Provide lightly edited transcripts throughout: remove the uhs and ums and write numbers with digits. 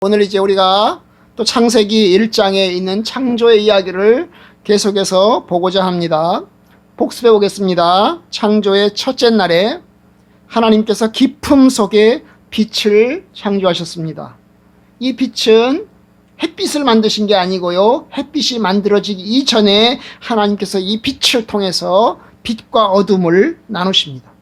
오늘 이제 우리가 또 창세기 1장에 있는 창조의 이야기를 계속해서 보고자 합니다. 복습해 보겠습니다. 창조의 첫째 날에 하나님께서 깊음 속에 빛을 창조하셨습니다. 이 빛은 햇빛을 만드신 게 아니고요, 햇빛이 만들어지기 이전에 하나님께서 이 빛을 통해서 빛과 어둠을 나누십니다.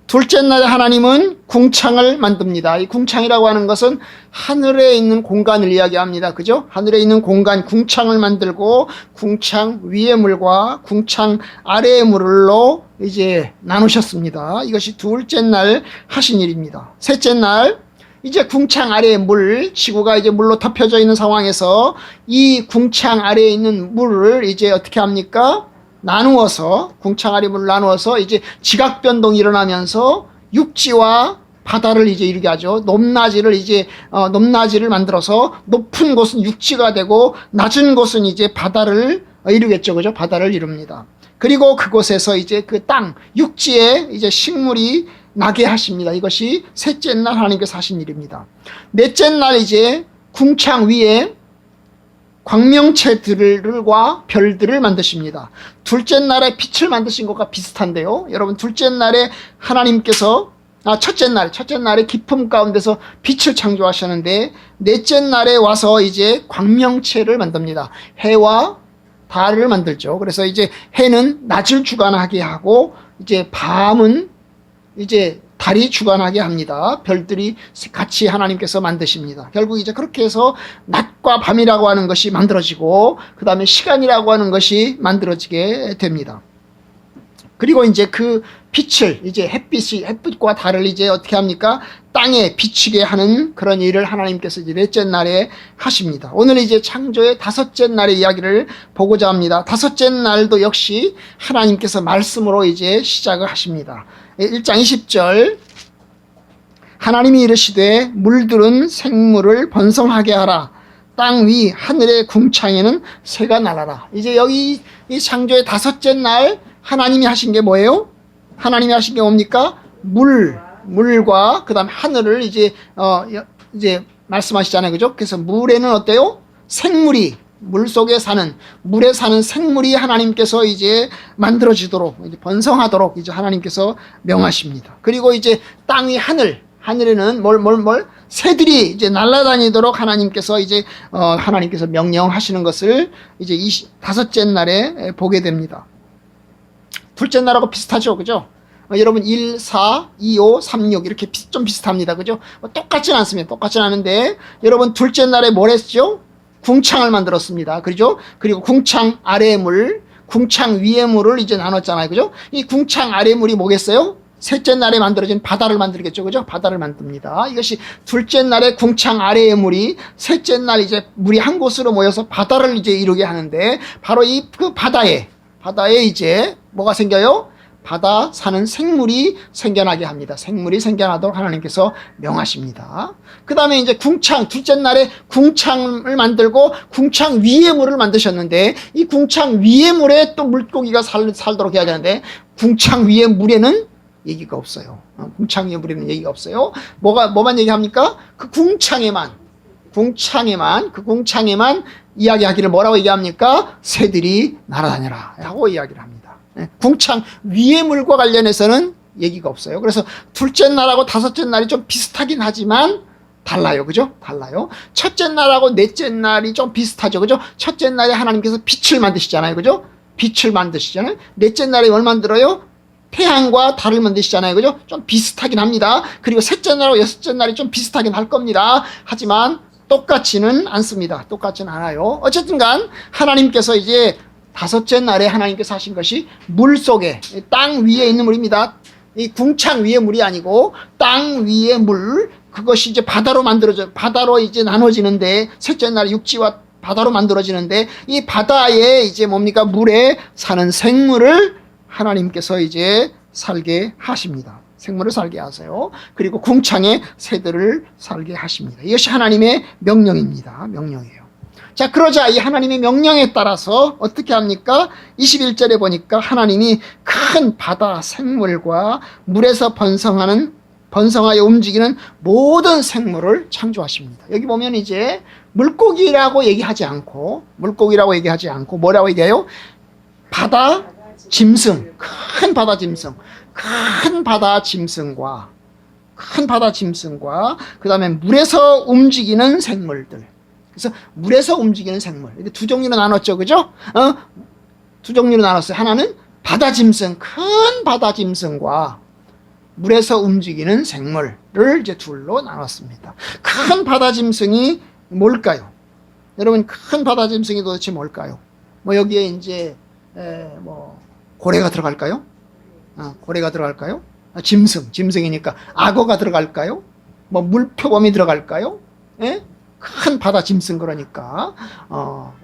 둘째 날에 하나님은 궁창을 만듭니다. 이 궁창이라고 하는 것은 하늘에 있는 공간을 이야기합니다. 그죠? 하늘에 있는 공간, 궁창을 만들고 궁창 위의 물과 궁창 아래의 물로 이제 나누셨습니다. 이것이 둘째 날 하신 일입니다. 셋째 날, 이제 궁창 아래의 물, 지구가 이제 물로 덮여져 있는 상황에서 이 궁창 아래에 있는 물을 이제 어떻게 합니까? 나누어서, 궁창 아래 물을 나누어서 이제 지각 변동이 일어나면서 육지와 바다를 이제 이루게 하죠. 높낮이를 만들어서 높은 곳은 육지가 되고 낮은 곳은 이제 바다를 이루겠죠. 그죠? 바다를 이룹니다. 그리고 그곳에서 이제 그 땅, 육지에 이제 식물이 나게 하십니다. 이것이 셋째 날 하나님께서 하신 일입니다. 넷째 날 이제 궁창 위에 광명체들과 별들을 만드십니다. 둘째 날에 빛을 만드신 것과 비슷한데요. 여러분, 둘째 날에 하나님께서 첫째 날에 깊음 가운데서 빛을 창조하셨는데, 넷째 날에 와서 이제 광명체를 만듭니다. 해와 달을 만들죠. 그래서 이제 해는 낮을 주관하게 하고, 이제 밤은 이제 달이 주관하게 합니다. 별들이 같이 하나님께서 만드십니다. 결국 이제 그렇게 해서 낮과 밤이라고 하는 것이 만들어지고, 그 다음에 시간이라고 하는 것이 만들어지게 됩니다. 그리고 이제 그 빛을, 이제 햇빛과 달을 이제 어떻게 합니까? 땅에 비치게 하는 그런 일을 하나님께서 이제 넷째 날에 하십니다. 오늘 이제 창조의 다섯째 날의 이야기를 보고자 합니다. 다섯째 날도 역시 하나님께서 말씀으로 이제 시작을 하십니다. 1장 20절, 하나님이 이르시되 물들은 생물을 번성하게 하라. 땅 위 하늘의 궁창에는 새가 날아라. 이제 여기 이 창조의 다섯째 날 하나님이 하신 게 뭐예요? 하나님이 하신 게 뭡니까? 물과 그다음 하늘을 이제 말씀하시잖아요. 그죠? 그래서 물에는 어때요? 생물이, 물 속에 사는, 물에 사는 생물이 하나님께서 이제 만들어지도록, 이제 번성하도록 이제 하나님께서 명하십니다. 그리고 이제 땅 위 하늘에는 새들이 이제 날아다니도록 하나님께서 하나님께서 명령하시는 것을 이제 다섯째 날에 보게 됩니다. 둘째 날하고 비슷하죠. 그죠? 여러분 1, 4, 2, 5, 3, 6 이렇게 좀 비슷합니다. 그죠? 똑같진 않습니다. 똑같진 않은데, 여러분 둘째 날에 뭘 했죠? 궁창을 만들었습니다. 그죠? 그리고 궁창 아래의 물, 궁창 위의 물을 이제 나눴잖아요. 그죠? 이 궁창 아래의 물이 뭐겠어요? 셋째 날에 만들어진 바다를 만들겠죠. 그죠? 바다를 만듭니다. 이것이 둘째 날에 궁창 아래의 물이 셋째 날 이제 물이 한 곳으로 모여서 바다를 이제 이루게 하는데, 바로 그 바다에 이제 뭐가 생겨요? 바다 사는 생물이 생겨나게 합니다. 생물이 생겨나도록 하나님께서 명하십니다. 그 다음에 이제 둘째 날에 궁창을 만들고 궁창 위에 물을 만드셨는데, 이 궁창 위에 물에 또 물고기가 살도록 해야 되는데, 궁창 위에 물에는 얘기가 없어요. 궁창 위에 물에는 얘기가 없어요. 뭐만 얘기합니까? 그 궁창에만 이야기하기를 뭐라고 얘기합니까? 새들이 날아다녀라 하고 이야기를 합니다. 궁창 위의 물과 관련해서는 얘기가 없어요. 그래서 둘째 날하고 다섯째 날이 좀 비슷하긴 하지만 달라요. 그죠? 달라요. 첫째 날하고 넷째 날이 좀 비슷하죠. 그죠? 첫째 날에 하나님께서 빛을 만드시잖아요. 그죠? 빛을 만드시잖아요. 넷째 날에 뭘 만들어요? 태양과 달을 만드시잖아요. 그죠? 좀 비슷하긴 합니다. 그리고 셋째 날하고 여섯째 날이 좀 비슷하긴 할 겁니다. 하지만 똑같지는 않습니다. 똑같지는 않아요. 어쨌든 간 하나님께서 이제 다섯째 날에 하나님께서 하신 것이 물 속에, 땅 위에 있는 물입니다. 이 궁창 위의 물이 아니고 땅 위의 물, 그것이 이제 바다로 이제 나눠지는데, 셋째 날 육지와 바다로 만들어지는데, 이 바다에 이제 뭡니까? 물에 사는 생물을 하나님께서 이제 살게 하십니다. 생물을 살게 하세요. 그리고 궁창에 새들을 살게 하십니다. 이것이 하나님의 명령입니다. 명령이에요. 자, 그러자 이 하나님의 명령에 따라서 어떻게 합니까? 21절에 보니까 하나님이 큰 바다 생물과 물에서 번성하는 번성하여 움직이는 모든 생물을 창조하십니다. 여기 보면 이제 물고기라고 얘기하지 않고 뭐라고 얘기해요? 바다 짐승, 큰 바다 짐승과 그 다음에 물에서 움직이는 생물들. 그래서 물에서 움직이는 생물. 이렇게 두 종류로 나눴죠. 그죠? 두 종류로 나눴어요. 하나는 바다 짐승, 큰 바다 짐승과 물에서 움직이는 생물을 이제 둘로 나눴습니다. 큰 바다 짐승이 뭘까요? 여러분, 큰 바다 짐승이 도대체 뭘까요? 뭐 여기에 이제 고래가 들어갈까요? 고래가 들어갈까요? 짐승이니까 악어가 들어갈까요? 뭐 물표범이 들어갈까요? 예? 큰 바다 짐승 그러니까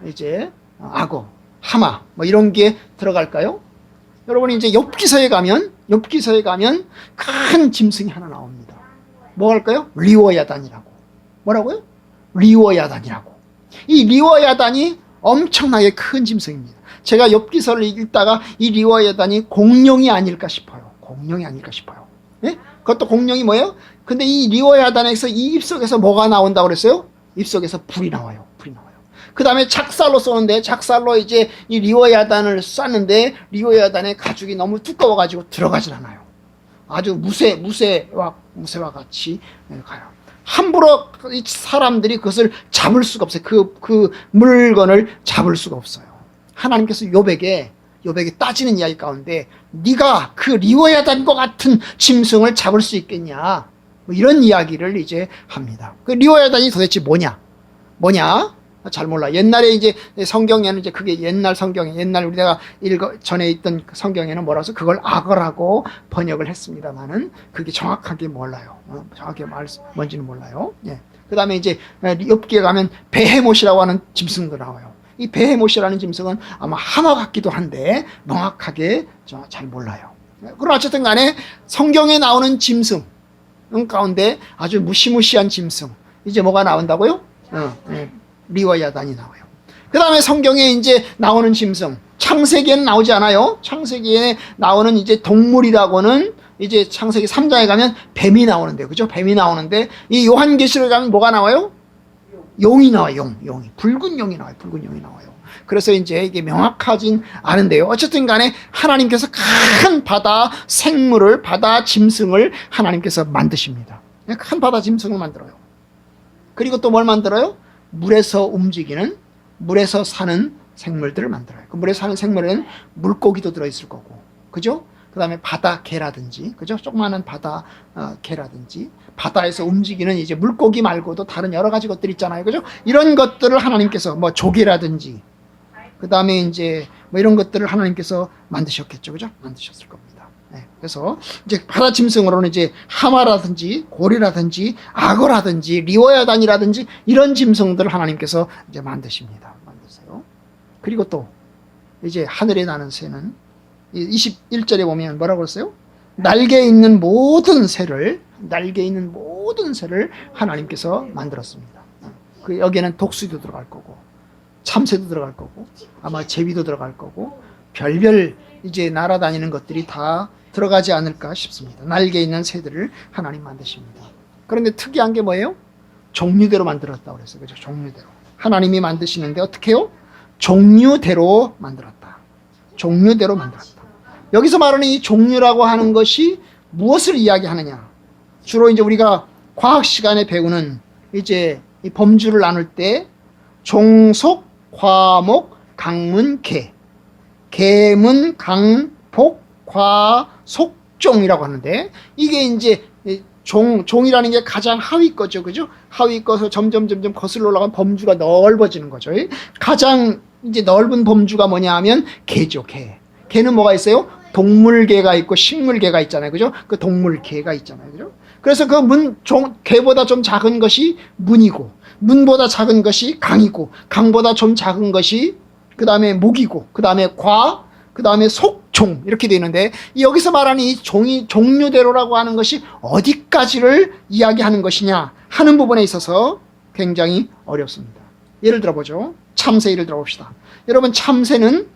이제 악어, 하마 뭐 이런 게 들어갈까요? 여러분 이제 엽기서에 가면 큰 짐승이 하나 나옵니다. 뭐 할까요? 리워야단이라고. 뭐라고요? 리워야단이라고. 이 리워야단이 엄청나게 큰 짐승입니다. 제가 엽기서를 읽다가 이 리워야단이 공룡이 아닐까 싶어요. 예? 그것도 공룡이 뭐예요? 근데 이 리워야단에서 이 입속에서 뭐가 나온다고 그랬어요? 입속에서 불이 나와요. 그 다음에 작살로 쏘는데, 작살로 이제 이 리워야단을 쐈는데 리워야단의 가죽이 너무 두꺼워가지고 들어가질 않아요. 아주 무쇠와 같이 가요. 함부로 사람들이 그것을 잡을 수가 없어요. 그 물건을 잡을 수가 없어요. 하나님께서 욥에게 따지는 이야기 가운데 네가 그 리워야단과 같은 짐승을 잡을 수 있겠냐, 뭐 이런 이야기를 이제 합니다. 그 리워야단이 도대체 뭐냐? 잘 몰라. 옛날에 이제 성경에는 이제 그게 옛날 우리가 전에 있던 성경에는 뭐라서 그걸 악어라고 번역을 했습니다만은 그게 정확하게 몰라요. 뭔지는 몰라요. 예. 그 다음에 이제 욥기에 가면 베헤못이라고 하는 짐승도 나와요. 이 베헤못이라는 짐승은 아마 하마 같기도 한데 명확하게 잘 몰라요. 그러나 어쨌든 간에 성경에 나오는 짐승 가운데 아주 무시무시한 짐승, 이제 뭐가 나온다고요? 리워야단이 나와요. 그 다음에 성경에 이제 나오는 짐승, 창세기에는 나오지 않아요. 창세기에 나오는 이제 동물이라고는 이제 창세기 3장에 가면 뱀이 나오는데, 그죠? 뱀이 나오는데, 이 요한계시록에 가면 뭐가 나와요? 용이 나와요. 용이. 붉은 용이 나와요. 그래서 이제 이게 명확하진 않은데요. 어쨌든 간에 하나님께서 큰 바다 생물을, 바다 짐승을 하나님께서 만드십니다. 큰 바다 짐승을 만들어요. 그리고 또 뭘 만들어요? 물에서 움직이는, 물에서 사는 생물들을 만들어요. 그 물에 사는 생물에는 물고기도 들어있을 거고, 그죠? 그 다음에 바다 개라든지, 그죠? 조그마한 바다 개라든지, 바다에서 움직이는 이제 물고기 말고도 다른 여러 가지 것들 있잖아요, 그죠? 이런 것들을 하나님께서 뭐 조개라든지, 그 다음에 이제 뭐 이런 것들을 하나님께서 만드셨겠죠, 그죠? 만드셨을 겁니다. 네, 그래서 이제 바다 짐승으로는 이제 하마라든지 고래라든지 악어라든지 리워야단이라든지 이런 짐승들을 하나님께서 이제 만드세요. 그리고 또 이제 하늘에 나는 새는 21절에 보면 뭐라고 그랬어요? 날개 있는 모든 새를 하나님께서 만들었습니다. 그 여기에는 독수리도 들어갈 거고, 참새도 들어갈 거고, 아마 제비도 들어갈 거고, 별별 이제 날아다니는 것들이 다 들어가지 않을까 싶습니다. 날개 있는 새들을 하나님 만드십니다. 그런데 특이한 게 뭐예요? 종류대로 만들었다고 그랬어요. 그죠? 종류대로. 하나님이 만드시는데 어떻게 해요? 종류대로 만들었다. 여기서 말하는 이 종류라고 하는 것이 무엇을 이야기하느냐? 주로 이제 우리가 과학 시간에 배우는 이제 이 범주를 나눌 때 종속, 과목, 강문, 개. 개문, 강, 복, 과, 속종이라고 하는데, 이게 이제 종이라는 게 가장 하위 거죠, 그죠? 하위 거서 점점 거슬러 올라가면 범주가 넓어지는 거죠. 가장 이제 넓은 범주가 뭐냐 하면 개죠, 개. 개는 뭐가 있어요? 동물개가 있고 식물개가 있잖아요, 그죠? 그 동물개가 있잖아요, 그죠? 그래서 그 개보다 좀 작은 것이 문이고, 문보다 작은 것이 강이고, 강보다 좀 작은 것이 그 다음에 목이고, 그 다음에 과, 그 다음에 속종, 이렇게 되어 있는데, 여기서 말하는 이 종류대로라고 하는 것이 어디까지를 이야기하는 것이냐 하는 부분에 있어서 굉장히 어렵습니다. 예를 들어보죠. 참새 예를 들어봅시다. 여러분, 참새는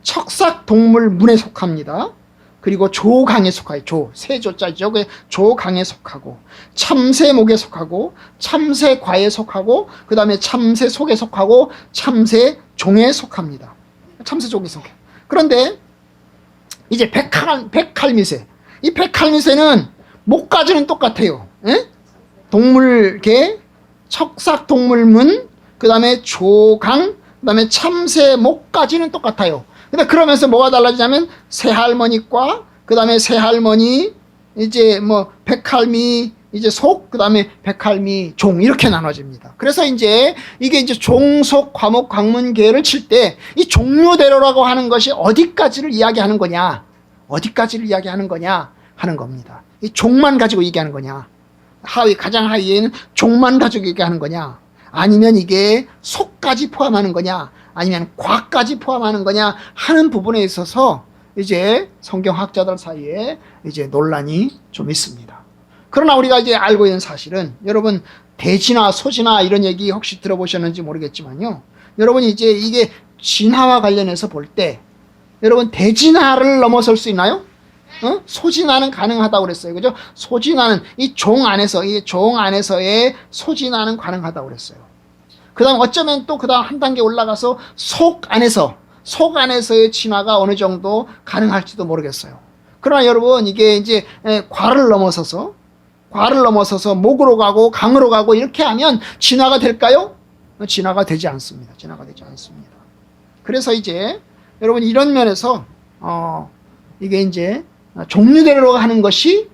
척삭 동물 문에 속합니다. 그 그리고 조강에 속하여, 세조자죠. 조강에 속하고, 참새목에 속하고, 참새과에 속하고, 그 다음에 참새속에 속하고, 참새종에 속합니다. 참새종에 속해. 그런데 이제 백할미새. 이 백할미새는 목까지는 똑같아요. 예? 동물계, 척삭동물문, 그 다음에 조강, 그 다음에 참새목까지는 똑같아요. 근데 그러면서 뭐가 달라지냐면 새할머니과, 그 다음에 새할머니, 이제 뭐 백할미, 이제 속, 그 다음에 백할미 종, 이렇게 나눠집니다. 그래서 이제 이게 이제 종속 과목 강문계를 칠 때 이 종류대로라고 하는 것이 어디까지를 이야기하는 거냐, 어디까지를 이야기하는 거냐 하는 겁니다. 이 종만 가지고 얘기하는 거냐, 가장 하위에는 종만 가지고 얘기하는 거냐, 아니면 이게 속까지 포함하는 거냐, 아니면 과까지 포함하는 거냐 하는 부분에 있어서 이제 성경학자들 사이에 이제 논란이 좀 있습니다. 그러나 우리가 이제 알고 있는 사실은, 여러분 대진화, 소진화 이런 얘기 혹시 들어보셨는지 모르겠지만요, 여러분이 이제 이게 진화와 관련해서 볼 때 여러분 대진화를 넘어설 수 있나요? 소진화는 가능하다고 그랬어요. 그죠? 소진화는 이 종 안에서의 소진화는 가능하다고 그랬어요. 그 다음 어쩌면 또 그 다음 한 단계 올라가서 속 안에서의 진화가 어느 정도 가능할지도 모르겠어요. 그러나 여러분 이게 이제 과를 넘어서서 목으로 가고 강으로 가고 이렇게 하면 진화가 될까요? 진화가 되지 않습니다. 진화가 되지 않습니다. 그래서 이제 여러분 이런 면에서 이게 이제 종류대로 하는 것이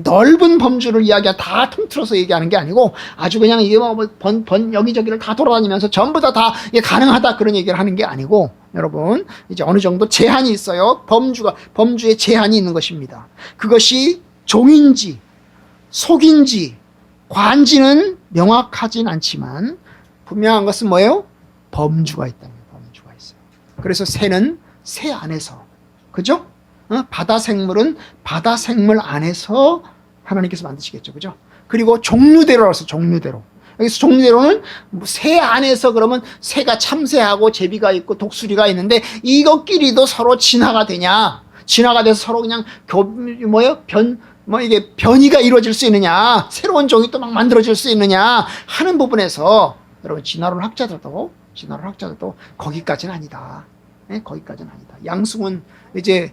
넓은 범주를 다 통틀어서 얘기하는 게 아니고, 아주 그냥 이게 여기저기를 다 돌아다니면서 전부 다 이게 가능하다 그런 얘기를 하는 게 아니고, 여러분 이제 어느 정도 제한이 있어요. 범주에 제한이 있는 것입니다. 그것이 종인지 속인지 관지는 명확하진 않지만 분명한 것은 뭐예요? 범주가 있다는 거예요. 범주가 있어요. 그래서 새는 새 안에서, 그죠? 바다 생물은 바다 생물 안에서 하나님께서 만드시겠죠. 그죠? 그리고 종류대로라서 종류대로. 여기서 종류대로는 새 안에서, 그러면 새가 참새하고 제비가 있고 독수리가 있는데 이것끼리도 서로 진화가 되냐? 진화가 돼서 서로 그냥 이게 변이가 이루어질 수 있느냐? 새로운 종이 또 막 만들어질 수 있느냐? 하는 부분에서 여러분 진화론 학자들도 거기까지는 아니다. 네? 거기까지는 아니다. 양승훈 이게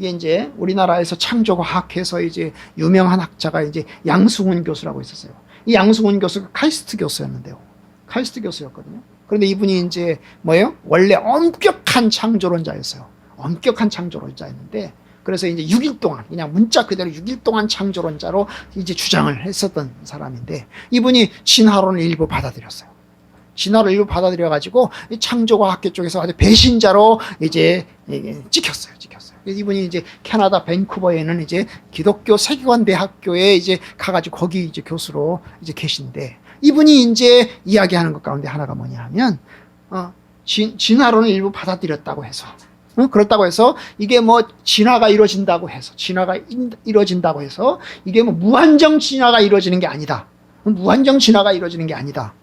이제 우리나라에서 창조과학에서 이제 유명한 학자가 이제 양승훈 교수라고 있었어요. 이 양승훈 교수가 카이스트 교수였는데요. 카이스트 교수였거든요. 그런데 이분이 이제 원래 엄격한 창조론자였어요. 엄격한 창조론자였는데, 그래서 이제 6일 동안 그냥 문자 그대로 6일 동안 창조론자로 이제 주장을 했었던 사람인데, 이분이 진화론을 일부 받아들였어요. 진화를 일부 받아들여가지고 창조과학계 쪽에서 아주 배신자로 이제 찍혔어요. 이분이 이제 캐나다 밴쿠버에 있는 이제 기독교 세계관 대학교에 이제 가가지고 거기 이제 교수로 이제 계신데, 이분이 이제 이야기하는 것 가운데 하나가 뭐냐 하면, 진화론을 일부 받아들였다고 해서, 그렇다고 해서 이게 진화가 이루어진다고 해서 이게 무한정 진화가 이루어지는 게 아니다. 무한정 진화가 이루어지는 게 아니다.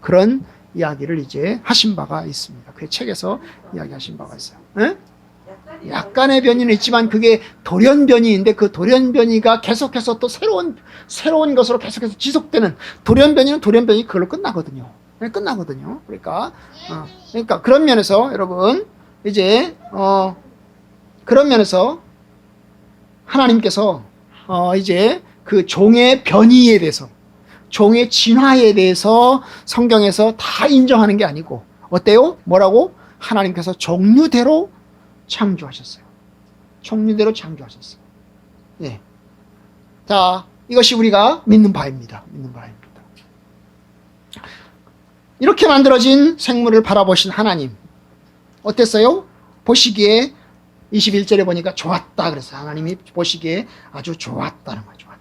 그런 이야기를 이제 하신 바가 있습니다. 그 책에서 이야기하신 바가 있어요. 약간의 변이는 있지만 그게 돌연변이인데, 그 돌연변이가 계속해서 또 새로운 것으로 계속해서 지속되는 돌연변이는 그걸로 끝나거든요. 그러니까 그런 면에서 여러분 이제 그런 면에서 하나님께서 이제 그 종의 변이에 대해서, 종의 진화에 대해서 성경에서 다 인정하는 게 아니고, 어때요? 뭐라고? 하나님께서 종류대로 창조하셨어요. 종류대로 창조하셨어요. 네. 자, 이것이 우리가 믿는 바입니다. 이렇게 만들어진 생물을 바라보신 하나님, 어땠어요? 보시기에 21절에 보니까 좋았다 그랬어요. 하나님이 보시기에 아주 좋았다는 거예요. 좋았다.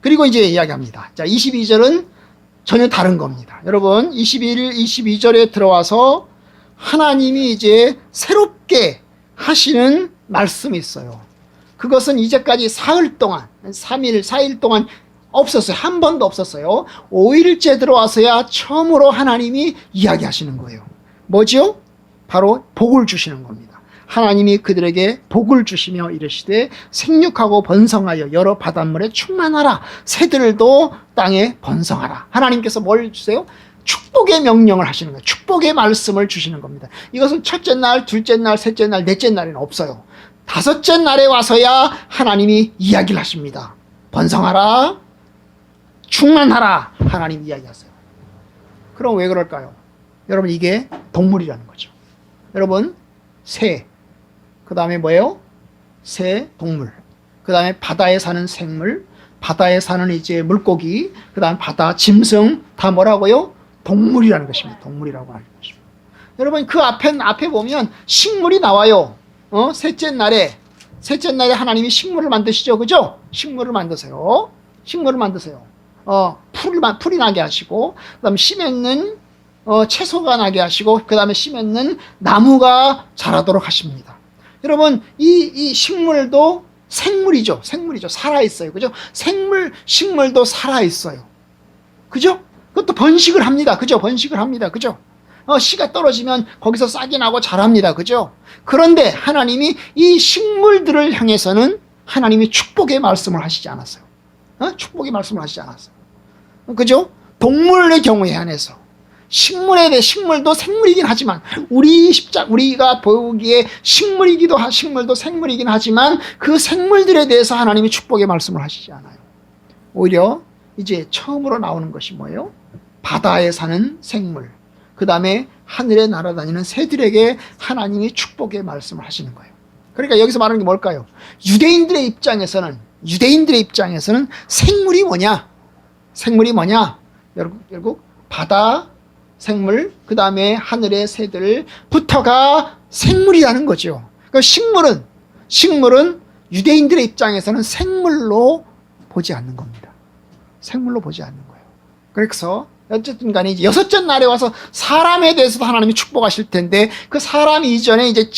그리고 이제 이야기합니다. 자, 22절은 전혀 다른 겁니다. 여러분, 22절에 들어와서 하나님이 이제 새롭게 하시는 말씀이 있어요. 그것은 이제까지 사흘 동안, 3일, 4일 동안 없었어요. 한 번도 없었어요. 5일째 들어와서야 처음으로 하나님이 이야기하시는 거예요. 뭐죠? 바로 복을 주시는 겁니다. 하나님이 그들에게 복을 주시며 이르시되 생육하고 번성하여 여러 바닷물에 충만하라. 새들도 땅에 번성하라. 하나님께서 뭘 주세요? 축복의 명령을 하시는 거예요. 축복의 말씀을 주시는 겁니다. 이것은 첫째 날, 둘째 날, 셋째 날, 넷째 날에는 없어요. 다섯째 날에 와서야 하나님이 이야기를 하십니다. 번성하라, 충만하라, 하나님 이야기하세요. 그럼 왜 그럴까요? 여러분, 이게 동물이라는 거죠. 여러분, 새, 그 다음에 뭐예요? 새, 동물, 그 다음에 바다에 사는 생물, 바다에 사는 이제 물고기, 그 다음에 바다 짐승, 다 뭐라고요? 동물이라는 것입니다. 동물이라고 하는 것입니다. 여러분, 그 앞에 보면 식물이 나와요. 셋째 날에 하나님이 식물을 만드시죠. 그죠? 식물을 만드세요. 식물을 만드세요. 풀이 나게 하시고, 그 다음에 씨 맺는 채소가 나게 하시고, 그 다음에 씨 맺는 나무가 자라도록 하십니다. 여러분, 이 식물도 생물이죠. 생물이죠. 살아있어요. 그죠? 식물도 살아있어요. 그죠? 그것도 번식을 합니다. 그죠? 번식을 합니다. 그죠? 씨가 떨어지면 거기서 싹이 나고 자랍니다. 그죠? 그런데 하나님이 이 식물들을 향해서는 하나님이 축복의 말씀을 하시지 않았어요. 축복의 말씀을 하시지 않았어요. 그죠? 동물의 경우에 한해서. 식물도 생물이긴 하지만, 우리가 보기에 식물도 생물이긴 하지만, 그 생물들에 대해서 하나님이 축복의 말씀을 하시지 않아요. 오히려 이제 처음으로 나오는 것이 뭐예요? 바다에 사는 생물, 그 다음에 하늘에 날아다니는 새들에게 하나님이 축복의 말씀을 하시는 거예요. 그러니까 여기서 말하는 게 뭘까요? 유대인들의 입장에서는 생물이 뭐냐? 결국 바다 생물, 그 다음에 하늘의 새들부터가 생물이라는 거죠. 그러니까 식물은 유대인들의 입장에서는 생물로 보지 않는 겁니다. 생물로 보지 않는 거예요. 그래서 어쨌든 간에 이제 여섯째 날에 와서 사람에 대해서도 하나님이 축복하실 텐데, 그 사람 이전에 이제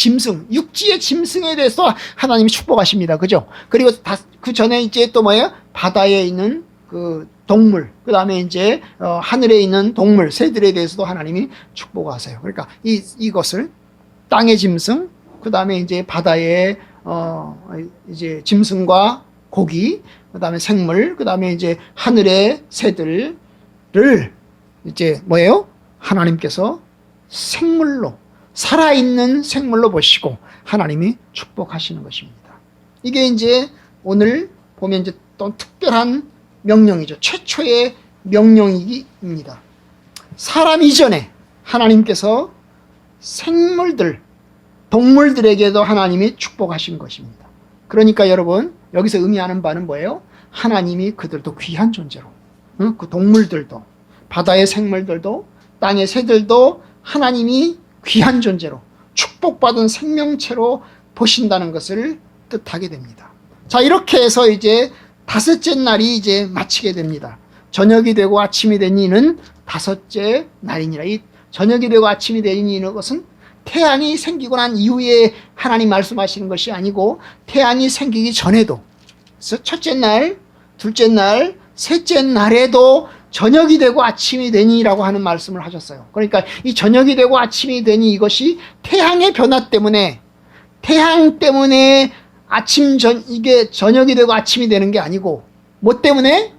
육지의 짐승에 대해서 하나님이 축복하십니다. 그죠? 그리고 그 전에 이제 또 뭐예요? 바다에 있는 그 동물, 그 다음에 이제 하늘에 있는 동물, 새들에 대해서도 하나님이 축복하세요. 그러니까 이것을 땅의 짐승, 그 다음에 이제 바다의 이제 짐승과 고기, 그 다음에 생물, 그 다음에 이제 하늘의 새들을 이제 뭐예요? 하나님께서 생물로, 살아있는 생물로 보시고 하나님이 축복하시는 것입니다. 이게 이제 오늘 보면 이제 또 특별한 명령이죠. 최초의 명령입니다. 사람 이전에 하나님께서 동물들에게도 하나님이 축복하신 것입니다. 그러니까 여러분, 여기서 의미하는 바는 뭐예요? 하나님이 그들도 귀한 존재로, 그 동물들도, 바다의 생물들도, 땅의 새들도 하나님이 귀한 존재로, 축복받은 생명체로 보신다는 것을 뜻하게 됩니다. 자, 이렇게 해서 이제 다섯째 날이 이제 마치게 됩니다. 저녁이 되고 아침이 되니는 다섯째 날이니라. 이 저녁이 되고 아침이 되니는 것은 태양이 생기고 난 이후에 하나님 말씀하시는 것이 아니고, 태양이 생기기 전에도, 그래서 첫째 날, 둘째 날, 셋째 날에도 저녁이 되고 아침이 되니라고 하는 말씀을 하셨어요. 그러니까 이 저녁이 되고 아침이 되니, 이것이 태양의 변화 때문에, 이게 저녁이 되고 아침이 되는 게 아니고, 뭐 때문에?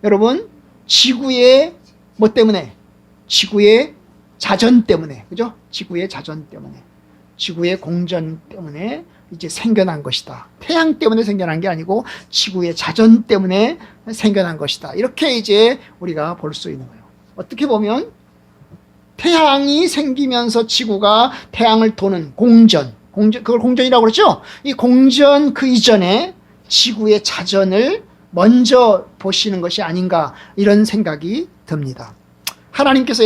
여러분, 지구의 뭐 때문에? 지구의 자전 때문에, 그죠? 지구의 자전 때문에, 지구의 공전 때문에 이제 생겨난 것이다. 태양 때문에 생겨난 게 아니고 지구의 자전 때문에 생겨난 것이다. 이렇게 이제 우리가 볼 수 있는 거예요. 어떻게 보면 태양이 생기면서 지구가 태양을 도는 공전, 그걸 공전이라고 그러죠? 이 공전 그 이전에 지구의 자전을 먼저 보시는 것이 아닌가, 이런 생각이 듭니다. 하나님께서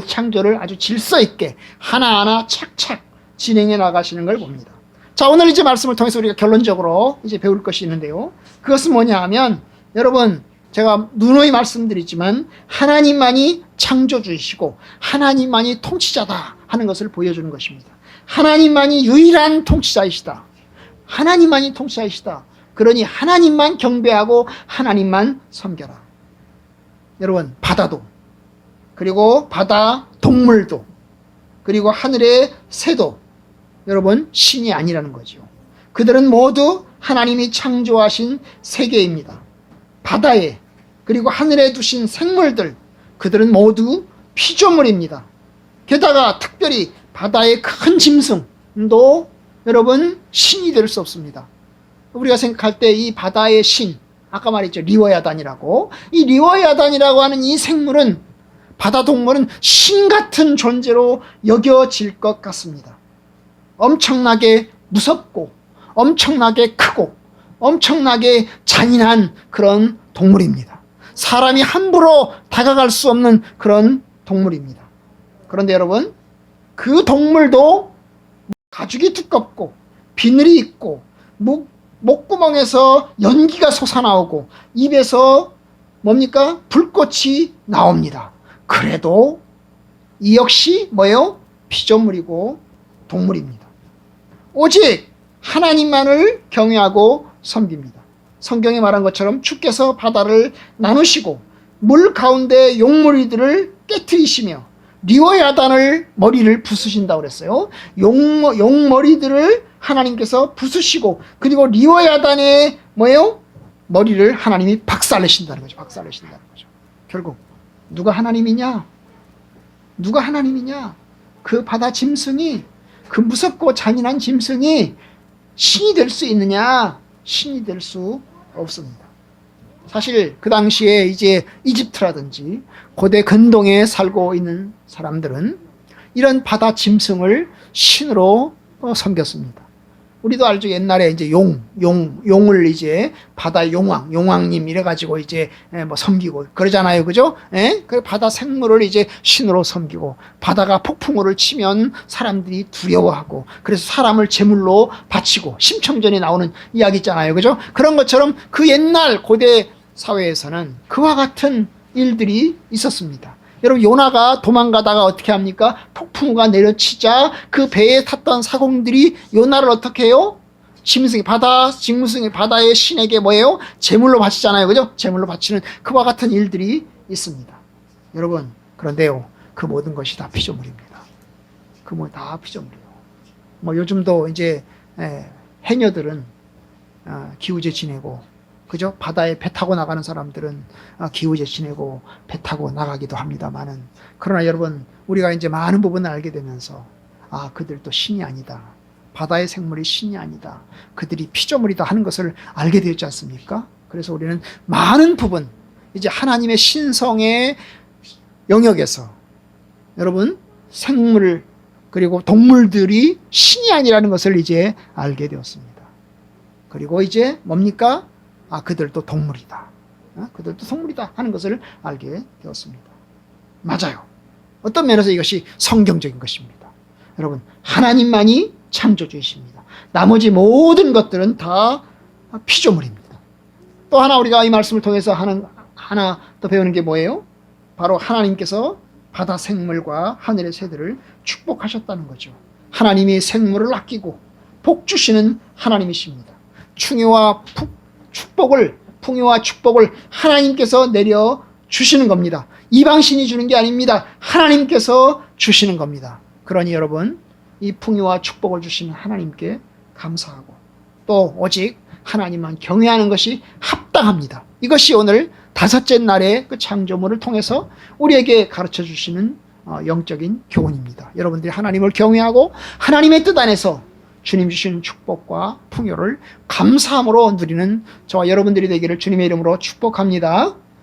창조를 아주 질서 있게 하나하나 착착 진행해 나가시는 걸 봅니다. 자, 오늘 이제 말씀을 통해서 우리가 결론적으로 이제 배울 것이 있는데요. 그것은 뭐냐 하면, 여러분, 제가 누누이 말씀드리지만 하나님만이 창조주이시고 하나님만이 통치자다 하는 것을 보여주는 것입니다. 하나님만이 유일한 통치자이시다. 하나님만이 통치자이시다. 그러니 하나님만 경배하고 하나님만 섬겨라. 여러분, 바다도, 그리고 바다 동물도, 그리고 하늘의 새도, 여러분 신이 아니라는 거죠. 그들은 모두 하나님이 창조하신 세계입니다. 바다에 그리고 하늘에 두신 생물들, 그들은 모두 피조물입니다. 게다가 특별히 바다의 큰 짐승도 여러분 신이 될 수 없습니다. 우리가 생각할 때 이 바다의 신, 아까 말했죠, 리워야단이라고. 이 리워야단이라고 하는 이 생물은, 바다 동물은 신 같은 존재로 여겨질 것 같습니다. 엄청나게 무섭고 엄청나게 크고 엄청나게 잔인한 그런 동물입니다. 사람이 함부로 다가갈 수 없는 그런 동물입니다. 그런데 여러분, 그 동물도 가죽이 두껍고 비늘이 있고 목구멍에서 연기가 솟아나오고 입에서 뭡니까? 불꽃이 나옵니다. 그래도 이 역시 뭐예요? 피조물이고 동물입니다. 오직 하나님만을 경외하고 섬깁니다. 성경에 말한 것처럼 주께서 바다를 나누시고 물 가운데 용머리들을 깨트리시며 리워야단을 머리를 부수신다고 그랬어요. 용머리들을 하나님께서 부수시고 그리고 리워야단의 뭐예요? 머리를 하나님이 박살내신다는 거죠. 박살내신다는 거죠. 결국 누가 하나님이냐? 누가 하나님이냐? 그 바다 짐승이, 그 무섭고 잔인한 짐승이 신이 될 수 있느냐? 신이 될 수 없습니다. 사실 그 당시에 이제 이집트라든지 고대 근동에 살고 있는 사람들은 이런 바다 짐승을 신으로 섬겼습니다. 우리도 알죠. 옛날에 이제 용을 이제 바다 용왕님 이래가지고 이제 뭐 섬기고 그러잖아요. 그죠? 예? 그 바다 생물을 이제 신으로 섬기고, 바다가 폭풍우를 치면 사람들이 두려워하고, 그래서 사람을 제물로 바치고, 심청전에 나오는 이야기 있잖아요. 그죠? 그런 것처럼 그 옛날 고대 사회에서는 그와 같은 일들이 있었습니다. 여러분, 요나가 도망가다가 어떻게 합니까? 폭풍우가 내려치자 그 배에 탔던 사공들이 요나를 어떻게 해요? 짐승이 바다의 신에게 뭐예요? 제물로 바치잖아요. 그죠? 제물로 바치는 그와 같은 일들이 있습니다. 여러분, 그런데요, 그 모든 것이 다 피조물입니다. 그 뭐 다 피조물이에요. 뭐 요즘도 이제 해녀들은 기우제 지내고, 그죠? 바다에 배 타고 나가는 사람들은 기우제 지내고 배 타고 나가기도 합니다만은, 그러나 여러분, 우리가 이제 많은 부분을 알게 되면서 그들도 신이 아니다. 바다의 생물이 신이 아니다. 그들이 피조물이다 하는 것을 알게 되었지 않습니까? 그래서 우리는 많은 부분, 이제 하나님의 신성의 영역에서 여러분, 생물 그리고 동물들이 신이 아니라는 것을 이제 알게 되었습니다. 그리고 이제 뭡니까? 그들도 동물이다. 그들도 동물이다 하는 것을 알게 되었습니다. 맞아요. 어떤 면에서 이것이 성경적인 것입니다. 여러분, 하나님만이 창조주이십니다. 나머지 모든 것들은 다 피조물입니다. 또 하나 우리가 이 말씀을 통해서 하나 더 배우는 게 뭐예요? 바로 하나님께서 바다 생물과 하늘의 새들을 축복하셨다는 거죠. 하나님이 생물을 아끼고 복 주시는 하나님이십니다. 풍요와 축복을 하나님께서 내려 주시는 겁니다. 이방신이 주는 게 아닙니다. 하나님께서 주시는 겁니다. 그러니 여러분, 이 풍요와 축복을 주시는 하나님께 감사하고 또 오직 하나님만 경외하는 것이 합당합니다. 이것이 오늘 다섯째 날의 그 창조물을 통해서 우리에게 가르쳐 주시는 영적인 교훈입니다. 여러분들이 하나님을 경외하고 하나님의 뜻 안에서 주님 주신 축복과 풍요를 감사함으로 누리는 저와 여러분들이 되기를 주님의 이름으로 축복합니다.